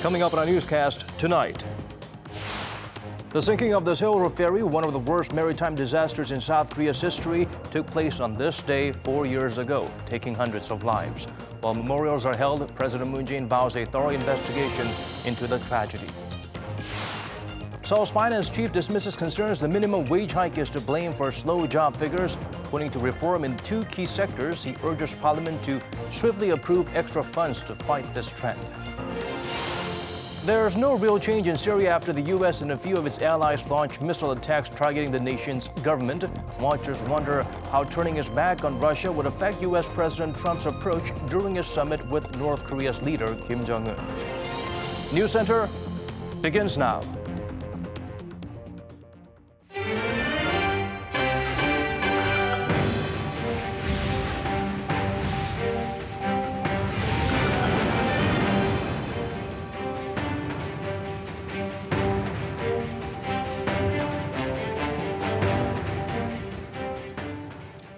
Coming up on our newscast tonight. The sinking of the Sewol-ho ferry, one of the worst maritime disasters in South Korea's history, took place on this day 4 years ago, taking hundreds of lives. While memorials are held, President Moon Jae-in vows a thorough investigation into the tragedy. Seoul's finance chief dismisses concerns the minimum wage hike is to blame for slow job figures. Pointing to reform in two key sectors, he urges Parliament to swiftly approve extra funds to fight this trend. There's no real change in Syria after the U.S. and a few of its allies launched missile attacks targeting the nation's government. Watchers wonder how turning his back on Russia would affect U.S. President Trump's approach during his summit with North Korea's leader, Kim Jong-un. NEWSCENTER begins now.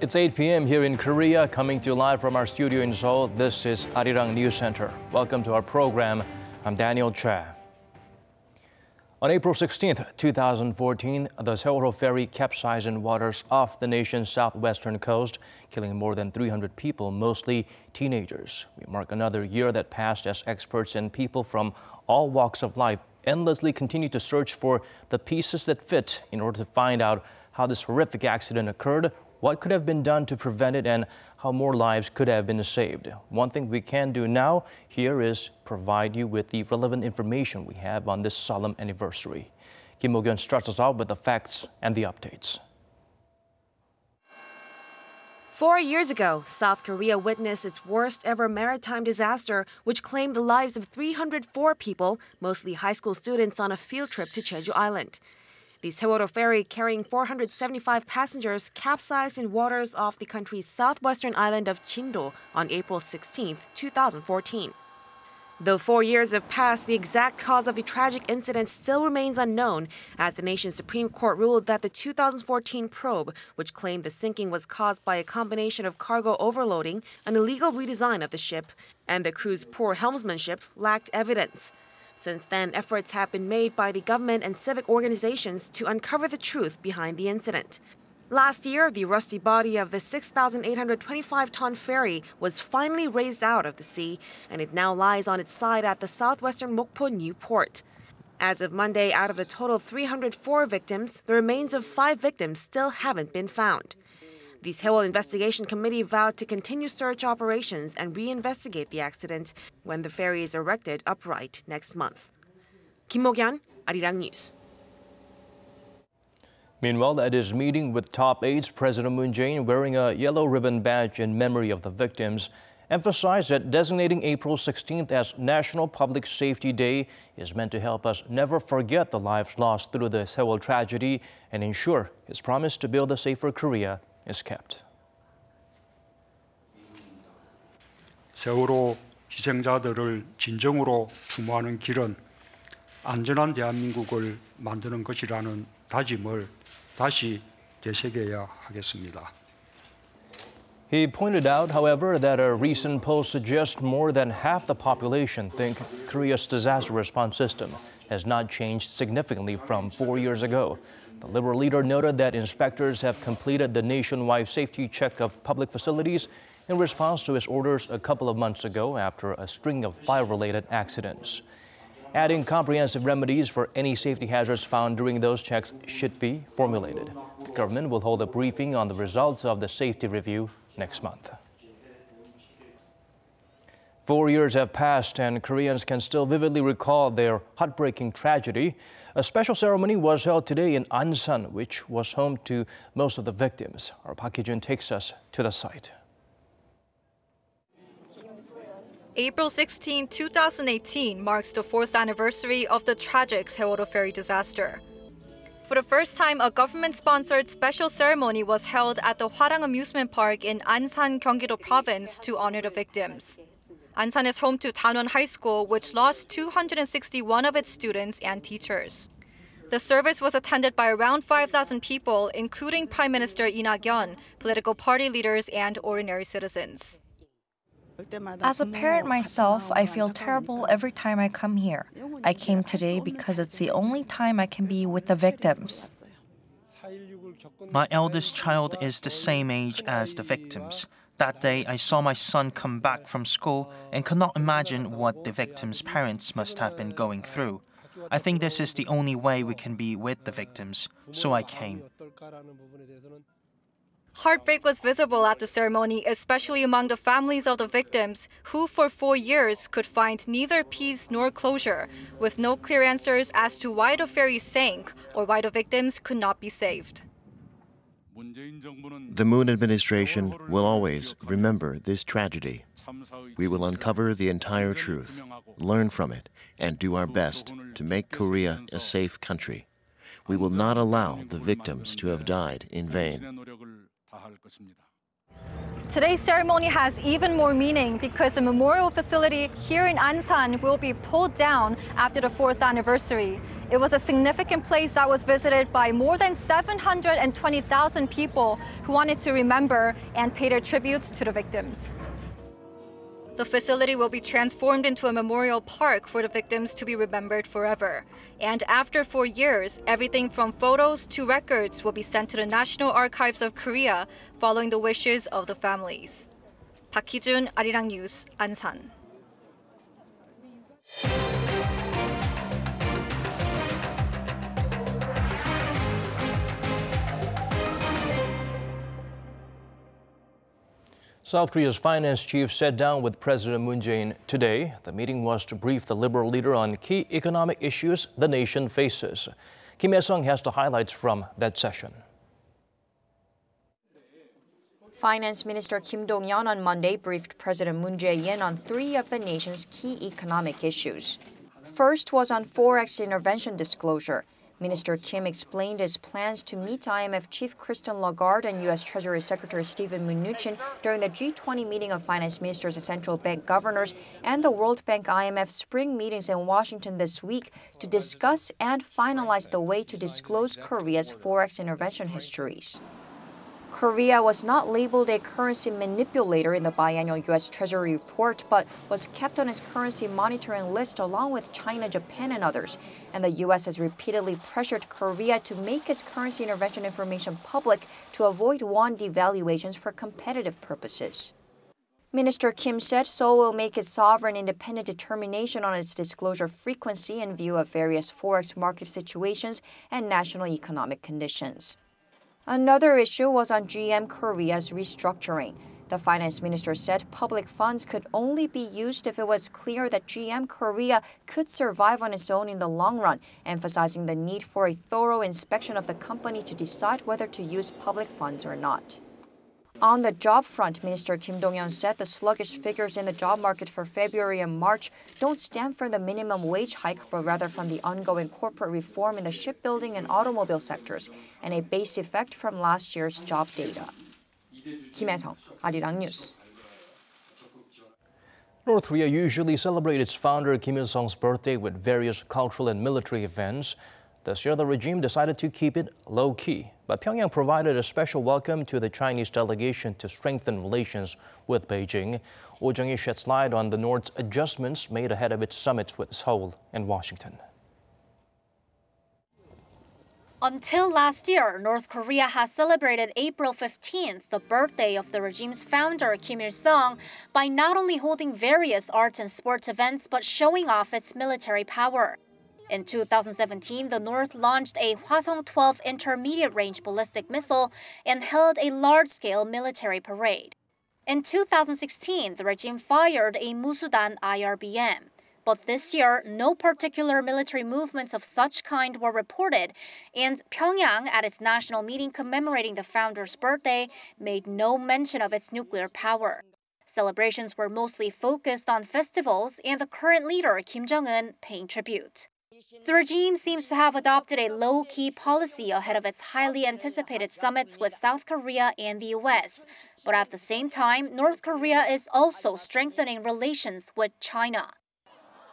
It's 8 p.m. here in Korea, coming to you live from our studio in Seoul. This is Arirang News Center. Welcome to our program. I'm Daniel Cha. On April 16, 2014, the Sewol-ho ferry capsized in waters off the nation's southwestern coast, killing more than 300 people, mostly teenagers. We mark another year that passed as experts and people from all walks of life endlessly continue to search for the pieces that fit in order to find out how this horrific accident occurred, what could have been done to prevent it, and how more lives could have been saved. One thing we can do now here is provide you with the relevant information we have on this solemn anniversary. Kim Mo-kyun starts us off with the facts and the updates. 4 years ago, South Korea witnessed its worst ever maritime disaster, which claimed the lives of 304 people, mostly high school students on a field trip to Jeju Island. The Sewol-ho ferry carrying 475 passengers capsized in waters off the country's southwestern island of Chindo on April 16, 2014. Though 4 years have passed, the exact cause of the tragic incident still remains unknown, as the nation's Supreme Court ruled that the 2014 probe, which claimed the sinking was caused by a combination of cargo overloading, an illegal redesign of the ship, and the crew's poor helmsmanship, lacked evidence. Since then, efforts have been made by the government and civic organizations to uncover the truth behind the incident. Last year, the rusty body of the 6,825-ton ferry was finally raised out of the sea, and it now lies on its side at the southwestern Mokpo New Port. As of Monday, out of the total 304 victims, the remains of 5 victims still haven't been found. The Sewol Investigation Committee vowed to continue search operations and reinvestigate the accident when the ferry is erected upright next month. Kim Mo-kyun, Arirang News. Meanwhile, at his meeting with top aides, President Moon Jae-in, wearing a yellow ribbon badge in memory of the victims, emphasized that designating April 16th as National Public Safety Day is meant to help us never forget the lives lost through the Sewol tragedy and ensure his promise to build a safer Korea is kept. 세월호 희생자들을 진정으로 추모하는 길은 안전한 대한민국을 만드는 것이라는 다짐을 다시 되새겨야 하겠습니다. He pointed out, however, that a recent poll suggests more than half the population think Korea's disaster response system has not changed significantly from 4 years ago. The Liberal leader noted that inspectors have completed the nationwide safety check of public facilities in response to his orders a couple of months ago after a string of fire-related accidents. Adding comprehensive remedies for any safety hazards found during those checks should be formulated. The government will hold a briefing on the results of the safety review next month. 4 years have passed and Koreans can still vividly recall their heartbreaking tragedy. A special ceremony was held today in Ansan, which was home to most of the victims. Our Park Geun-hye takes us to the site. April 16, 2018 marks the 4th anniversary of the tragic Sewol-ho ferry disaster. For the first time, a government-sponsored special ceremony was held at the Hwarang amusement park in Ansan, Gyeonggi-do province to honor the victims. Ansan is home to Danwon High School, which lost 261 of its students and teachers. The service was attended by around 5,000 people, including Prime Minister Lee Na-kyun, political party leaders, and ordinary citizens. As a parent myself, I feel terrible every time I come here. I came today because it's the only time I can be with the victims. My eldest child is the same age as the victims. That day, I saw my son come back from school and could not imagine what the victims' parents must have been going through. I think this is the only way we can be with the victims, so I came. Heartbreak was visible at the ceremony, especially among the families of the victims, who for 4 years could find neither peace nor closure, with no clear answers as to why the ferry sank or why the victims could not be saved. The Moon administration will always remember this tragedy. We will uncover the entire truth, learn from it, and do our best to make Korea a safe country. We will not allow the victims to have died in vain. Today's ceremony has even more meaning because the memorial facility here in Ansan will be pulled down after the 4th anniversary. It was a significant place that was visited by more than 720,000 people who wanted to remember and pay their tributes to the victims. The facility will be transformed into a memorial park for the victims to be remembered forever. And after 4 years, everything from photos to records will be sent to the National Archives of Korea following the wishes of the families. Park Geun-hye, Arirang News, Ansan. South Korea's finance chief sat down with President Moon Jae-in today. The meeting was to brief the liberal leader on key economic issues the nation faces. Kim Hye-sung has the highlights from that session. Finance Minister Kim Dong-yeon on Monday briefed President Moon Jae-in on 3 of the nation's key economic issues. First was on forex intervention disclosure. Minister Kim explained his plans to meet IMF Chief Christine Lagarde and U.S. Treasury Secretary Steven Mnuchin during the G20 meeting of finance ministers and central bank governors and the World Bank IMF spring meetings in Washington this week to discuss and finalize the way to disclose Korea's forex intervention histories. Korea was not labeled a currency manipulator in the biannual U.S. Treasury report, but was kept on its currency monitoring list along with China, Japan, and others. And the U.S. has repeatedly pressured Korea to make its currency intervention information public to avoid won devaluations for competitive purposes. Minister Kim said Seoul will make its sovereign independent determination on its disclosure frequency in view of various forex market situations and national economic conditions. Another issue was on GM Korea's restructuring. The finance minister said public funds could only be used if it was clear that GM Korea could survive on its own in the long run, emphasizing the need for a thorough inspection of the company to decide whether to use public funds or not. On the job front, Minister Kim Dong-yeon said the sluggish figures in the job market for February and March don't stem from the minimum wage hike, but rather from the ongoing corporate reform in the shipbuilding and automobile sectors, and a base effect from last year's job data. Kim Hye-sung, Arirang News. North Korea usually celebrates its founder Kim Il-sung's birthday with various cultural and military events. This year, the regime decided to keep it low-key, but Pyongyang provided a special welcome to the Chinese delegation to strengthen relations with Beijing. Oh Jung-hee sheds light on the North's adjustments made ahead of its summits with Seoul and Washington. Until last year, North Korea has celebrated April 15th, the birthday of the regime's founder, Kim Il-sung, by not only holding various arts and sports events, but showing off its military power. In 2017, the North launched a Hwasong-12 intermediate-range ballistic missile and held a large-scale military parade. In 2016, the regime fired a Musudan IRBM. But this year, no particular military movements of such kind were reported, and Pyongyang, at its national meeting commemorating the founder's birthday, made no mention of its nuclear power. Celebrations were mostly focused on festivals and the current leader, Kim Jong-un, paying tribute. The regime seems to have adopted a low-key policy ahead of its highly anticipated summits with South Korea and the U.S. But at the same time, North Korea is also strengthening relations with China.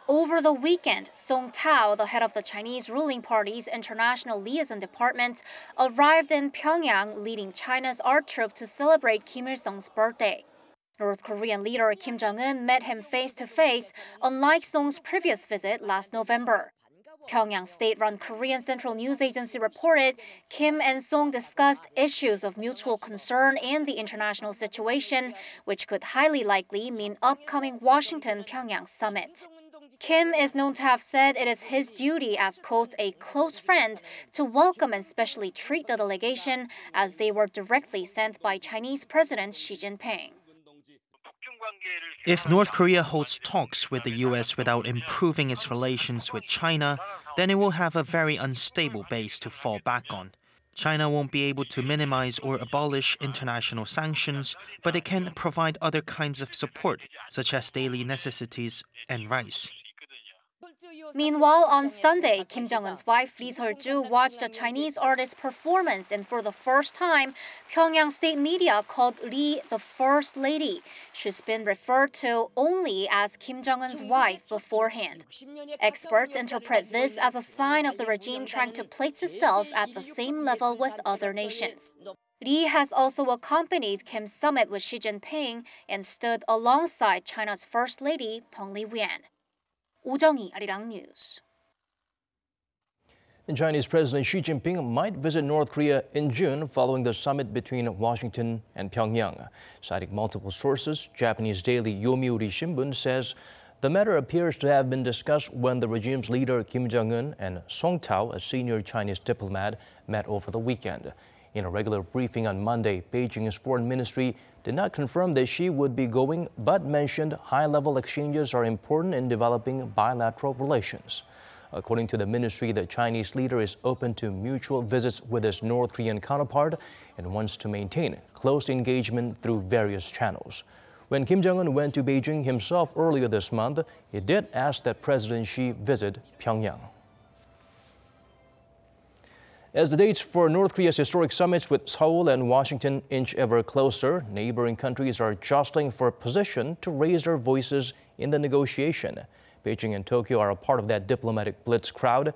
Over the weekend, Song Tao, the head of the Chinese ruling party's International Liaison Department, arrived in Pyongyang leading China's art troupe to celebrate Kim Il-sung's birthday. North Korean leader Kim Jong-un met him face-to-face, unlike Song's previous visit last November. Pyongyang state-run Korean Central News Agency reported Kim and Song discussed issues of mutual concern and the international situation, which could highly likely mean upcoming Washington-Pyongyang summit. Kim is known to have said it is his duty as, quote, a close friend to welcome and specially treat the delegation as they were directly sent by Chinese President Xi Jinping. If North Korea holds talks with the U.S. without improving its relations with China, then it will have a very unstable base to fall back on. China won't be able to minimize or abolish international sanctions, but it can provide other kinds of support, such as daily necessities and rice. Meanwhile, on Sunday, Kim Jong-un's wife Lee Seol-ju watched a Chinese artist's performance, and for the first time, Pyongyang state media called Lee the First Lady. She's been referred to only as Kim Jong-un's wife beforehand. Experts interpret this as a sign of the regime trying to place itself at the same level with other nations. Lee has also accompanied Kim's summit with Xi Jinping and stood alongside China's First Lady, Peng Li-wian. 오정희, Arirang News. And Chinese President Xi Jinping might visit North Korea in June following the summit between Washington and Pyongyang. Citing multiple sources, Japanese daily Yomiuri Shimbun says the matter appears to have been discussed when the regime's leader Kim Jong-un and Song Thaw, a senior Chinese diplomat, met over the weekend. In a regular briefing on Monday, Beijing's foreign ministry did not confirm that Xi would be going, but mentioned high-level exchanges are important in developing bilateral relations. According to the ministry, the Chinese leader is open to mutual visits with his North Korean counterpart and wants to maintain close engagement through various channels. When Kim Jong-un went to Beijing himself earlier this month, he did ask that President Xi visit Pyongyang. As the dates for North Korea's historic summits with Seoul and Washington inch ever closer, neighboring countries are jostling for position to raise their voices in the negotiation. Beijing and Tokyo are a part of that diplomatic blitz crowd.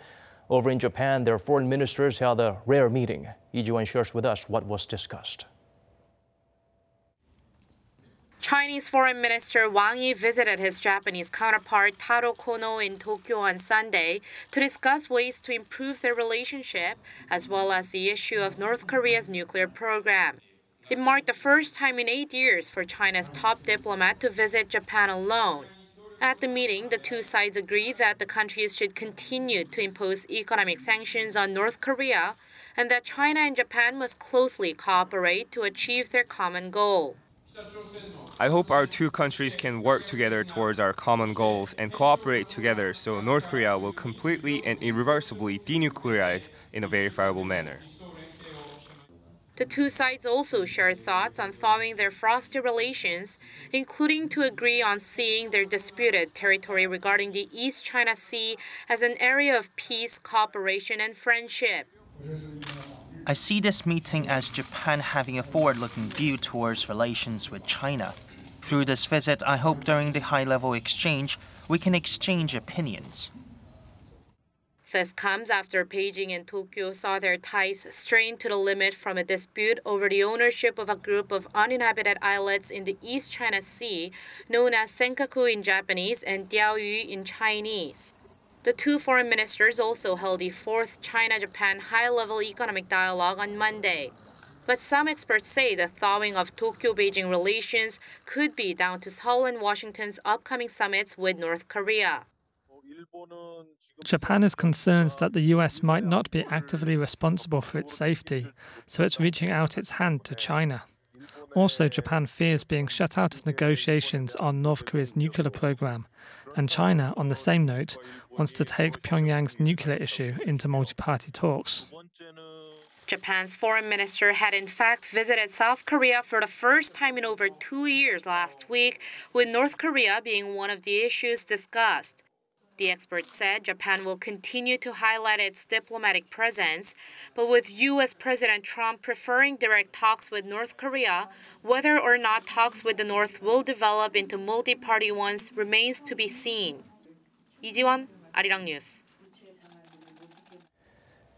Over in Japan, their foreign ministers held a rare meeting. Lee Ji-won shares with us what was discussed. Chinese Foreign Minister Wang Yi visited his Japanese counterpart Taro Kono in Tokyo on Sunday to discuss ways to improve their relationship, as well as the issue of North Korea's nuclear program. It marked the first time in 8 years for China's top diplomat to visit Japan alone. At the meeting, the two sides agreed that the countries should continue to impose economic sanctions on North Korea and that China and Japan must closely cooperate to achieve their common goal. I hope our two countries can work together towards our common goals and cooperate together so North Korea will completely and irreversibly denuclearize in a verifiable manner. The two sides also shared thoughts on thawing their frosty relations, including to agree on seeing their disputed territory regarding the East China Sea as an area of peace, cooperation, and friendship. I see this meeting as Japan having a forward-looking view towards relations with China. Through this visit, I hope during the high-level exchange, we can exchange opinions. This comes after Beijing and Tokyo saw their ties strained to the limit from a dispute over the ownership of a group of uninhabited islets in the East China Sea, known as Senkaku in Japanese and Diaoyu in Chinese. The two foreign ministers also held the fourth China-Japan high-level economic dialogue on Monday. But some experts say the thawing of Tokyo-Beijing relations could be down to Seoul and Washington's upcoming summits with North Korea. Japan is concerned that the US might not be actively responsible for its safety, so it's reaching out its hand to China. Also, Japan fears being shut out of negotiations on North Korea's nuclear program, and China, on the same note, wants to take Pyongyang's nuclear issue into multi-party talks. Japan's foreign minister had in fact visited South Korea for the first time in over 2 years last week, with North Korea being one of the issues discussed. The expert said Japan will continue to highlight its diplomatic presence, but with U.S. President Trump preferring direct talks with North Korea, whether or not talks with the North will develop into multi-party ones remains to be seen. Lee Ji-won, Arirang News.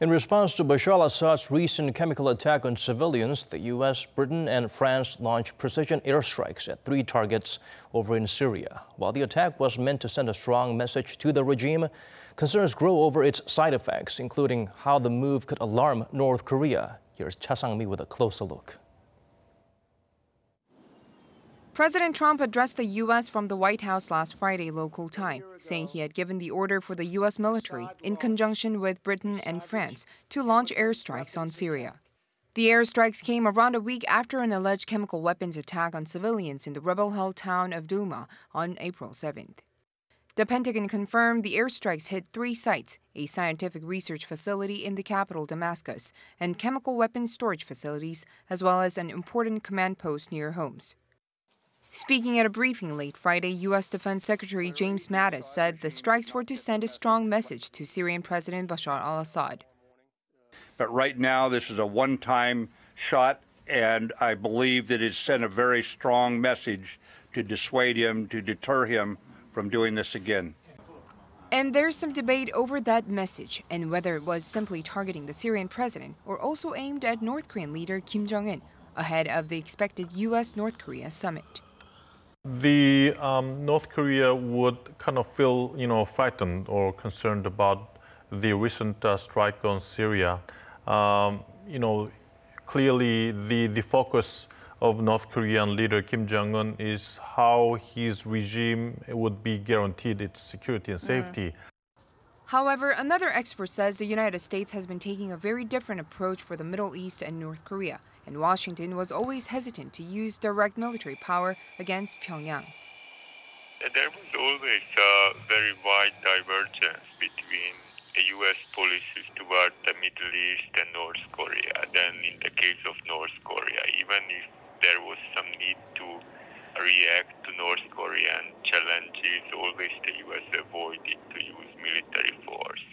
In response to Bashar al-Assad's recent chemical attack on civilians, the U.S., Britain, and France launched precision airstrikes at 3 targets over in Syria. While the attack was meant to send a strong message to the regime, concerns grow over its side effects, including how the move could alarm North Korea. Here's Cha Sang-mi with a closer look. President Trump addressed the U.S. from the White House last Friday local time, saying he had given the order for the U.S. military, in conjunction with Britain and France, to launch airstrikes on Syria. The airstrikes came around a week after an alleged chemical weapons attack on civilians in the rebel-held town of Douma on April 7th. The Pentagon confirmed the airstrikes hit 3 sites, a scientific research facility in the capital Damascus, and chemical weapons storage facilities, as well as an important command post near homes. Speaking at a briefing late Friday, U.S. Defense Secretary James Mattis said the strikes were to send a strong message to Syrian President Bashar al-Assad. But right now, this is a one-time shot, and I believe that it sent a very strong message to dissuade him, to deter him from doing this again. And there's some debate over that message and whether it was simply targeting the Syrian president or also aimed at North Korean leader Kim Jong-un ahead of the expected U.S.-North Korea summit. The North Korea would kind of feel, frightened or concerned about the recent strike on Syria. Clearly the focus of North Korean leader Kim Jong-un is how his regime would be guaranteed its security and safety. However, another expert says the United States has been taking a very different approach for the Middle East and North Korea, and Washington was always hesitant to use direct military power against Pyongyang. There was always a very wide divergence between the U.S. policies toward the Middle East and North Korea than in the case of North Korea, even if there was some need to react to North Korean challenges, always the U.S. avoided to use military force.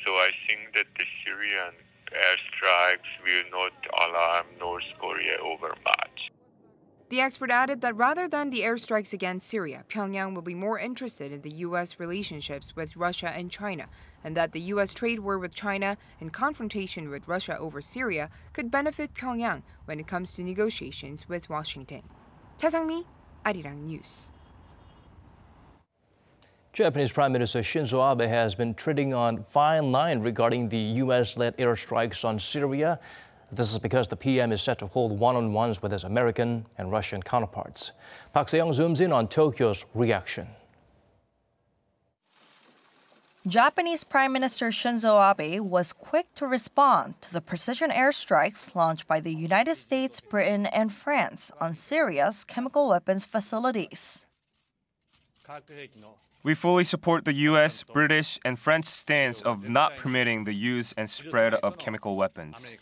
So I think that the Syrian airstrikes will not alarm North Korea overmuch. The expert added that rather than the airstrikes against Syria, Pyongyang will be more interested in the U.S. relationships with Russia and China, and that the U.S. trade war with China and confrontation with Russia over Syria could benefit Pyongyang when it comes to negotiations with Washington. Cha Sang-mi, Arirang News. Japanese Prime Minister Shinzo Abe has been treading on fine line regarding the U.S.-led airstrikes on Syria. This is because the PM is set to hold one-on-ones with his American and Russian counterparts. Park Se-young zooms in on Tokyo's reaction. Japanese Prime Minister Shinzo Abe was quick to respond to the precision airstrikes launched by the United States, Britain, and France on Syria's chemical weapons facilities. We fully support the U.S., British, and French stance of not permitting the use and spread of chemical weapons.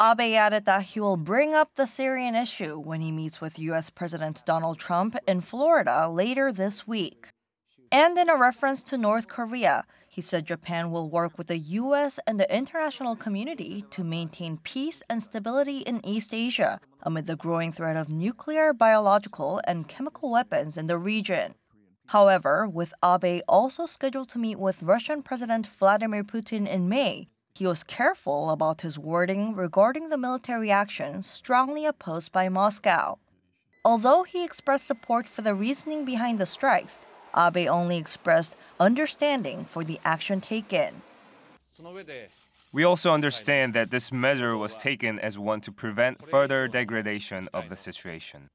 Abe added that he will bring up the Syrian issue when he meets with U.S. President Donald Trump in Florida later this week. And in a reference to North Korea, he said Japan will work with the U.S. and the international community to maintain peace and stability in East Asia amid the growing threat of nuclear, biological, and chemical weapons in the region. However, with Abe also scheduled to meet with Russian President Vladimir Putin in May, he was careful about his wording regarding the military action strongly opposed by Moscow. Although he expressed support for the reasoning behind the strikes, Abe only expressed understanding for the action taken. We also understand that this measure was taken as one to prevent further degradation of the situation.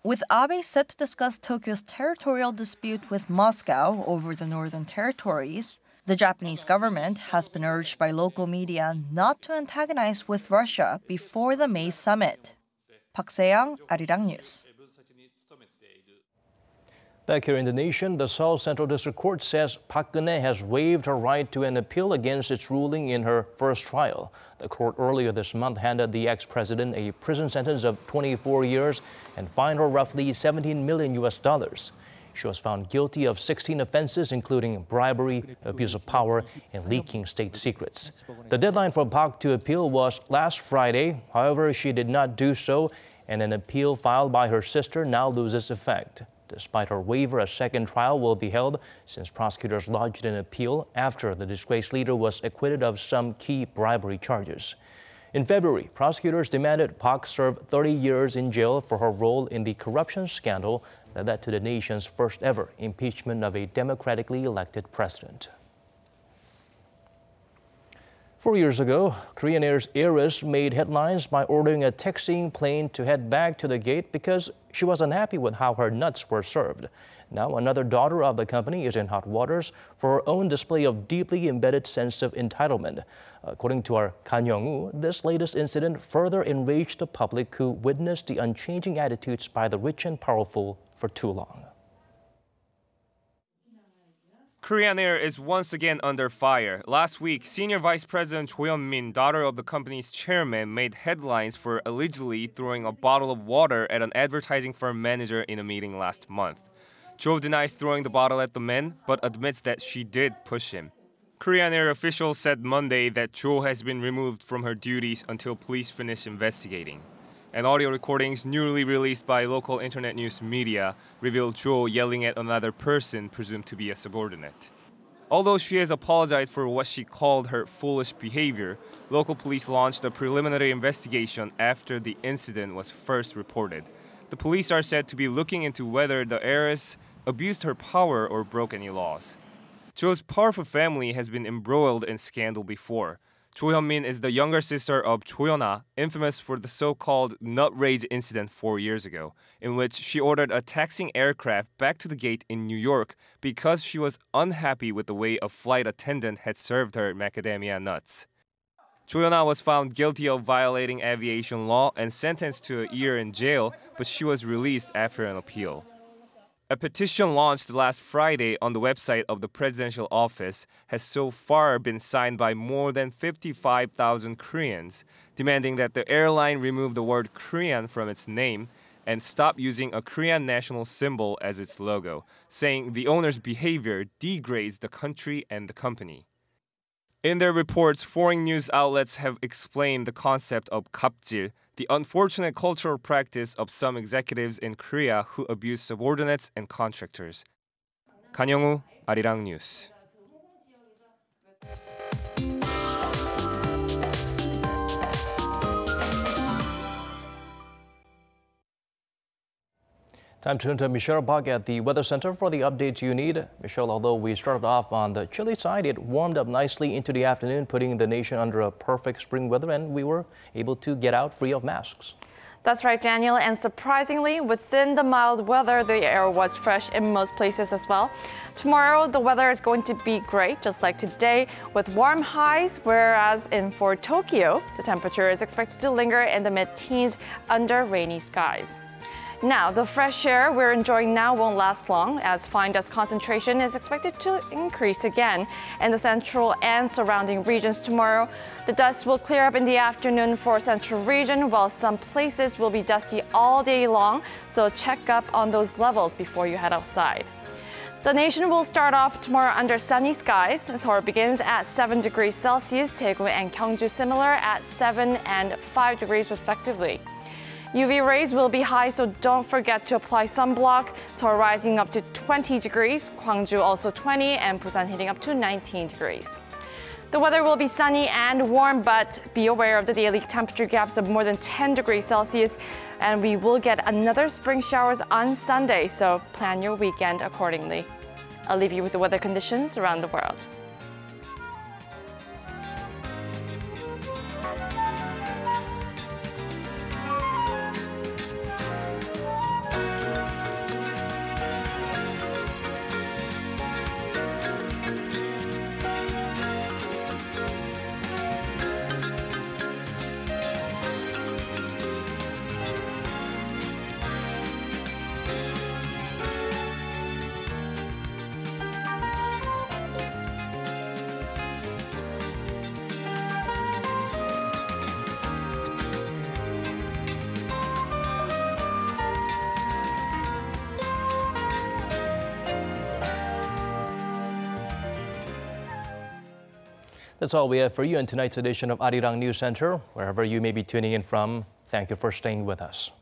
With Abe set to discuss Tokyo's territorial dispute with Moscow over the Northern Territories, the Japanese government has been urged by local media not to antagonize with Russia before the May summit. Park Se-young, Arirang News. Back here in the nation, the Seoul Central District Court says Park Geun-hye has waived her right to an appeal against its ruling in her first trial. The court earlier this month handed the ex-president a prison sentence of 24 years and fined her roughly $17 million. She was found guilty of 16 offenses, including bribery, abuse of power, and leaking state secrets. The deadline for Park to appeal was last Friday. However, she did not do so, and an appeal filed by her sister now loses effect. Despite her waiver, a second trial will be held since prosecutors lodged an appeal after the disgraced leader was acquitted of some key bribery charges. In February, prosecutors demanded Park serve 30 years in jail for her role in the corruption scandal that led to the nation's first ever impeachment of a democratically elected president. 4 years ago, Korean Air's heiress made headlines by ordering a taxiing plane to head back to the gate because she was unhappy with how her nuts were served. Now, another daughter of the company is in hot waters for her own display of deeply embedded sense of entitlement. According to our Kan Young-woo, this latest incident further enraged the public who witnessed the unchanging attitudes by the rich and powerful for too long. Korean Air is once again under fire. Last week, Senior Vice President Hyun-min, daughter of the company's chairman, made headlines for allegedly throwing a bottle of water at an advertising firm manager in a meeting last month. Jo denies throwing the bottle at the man, but admits that she did push him. Korean Air officials said Monday that Jo has been removed from her duties until police finish investigating. And audio recordings newly released by local internet news media reveal Jo yelling at another person presumed to be a subordinate. Although she has apologized for what she called her foolish behavior, local police launched a preliminary investigation after the incident was first reported. The police are said to be looking into whether the heiress abused her power or broke any laws. Jo's powerful family has been embroiled in scandal before. Jo Hyun-min is the younger sister of Jo Hyun-ha, infamous for the so-called nut rage incident 4 years ago, in which she ordered a taxiing aircraft back to the gate in New York because she was unhappy with the way a flight attendant had served her macadamia nuts. Jo Hyun-ha was found guilty of violating aviation law and sentenced to a year in jail, but she was released after an appeal. A petition launched last Friday on the website of the presidential office has so far been signed by more than 55,000 Koreans, demanding that the airline remove the word Korean from its name and stop using a Korean national symbol as its logo, saying the owner's behavior degrades the country and the company. In their reports, foreign news outlets have explained the concept of gapjil, the unfortunate cultural practice of some executives in Korea who abuse subordinates and contractors. Kan Young-woo, Arirang News. Time to turn to Michelle Park at the Weather Center for the updates you need. Michelle, although we started off on the chilly side, it warmed up nicely into the afternoon, putting the nation under a perfect spring weather, and we were able to get out free of masks. That's right, Daniel. And surprisingly, within the mild weather, the air was fresh in most places as well. Tomorrow, the weather is going to be great, just like today, with warm highs, whereas for Tokyo, the temperature is expected to linger in the mid-teens under rainy skies. Now, the fresh air we're enjoying now won't last long, as fine dust concentration is expected to increase again in the central and surrounding regions tomorrow. The dust will clear up in the afternoon for central region, while some places will be dusty all day long, so check up on those levels before you head outside. The nation will start off tomorrow under sunny skies. Seoul begins at 7 degrees Celsius, Daegu and Gyeongju similar at 7 and 5 degrees respectively. UV rays will be high, so don't forget to apply sunblock. Seoul rising up to 20 degrees, Gwangju also 20, and Busan hitting up to 19 degrees. The weather will be sunny and warm, but be aware of the daily temperature gaps of more than 10 degrees Celsius, and we will get another spring showers on Sunday, so plan your weekend accordingly. I'll leave you with the weather conditions around the world. That's all we have for you in tonight's edition of Arirang News Center. Wherever you may be tuning in from, thank you for staying with us.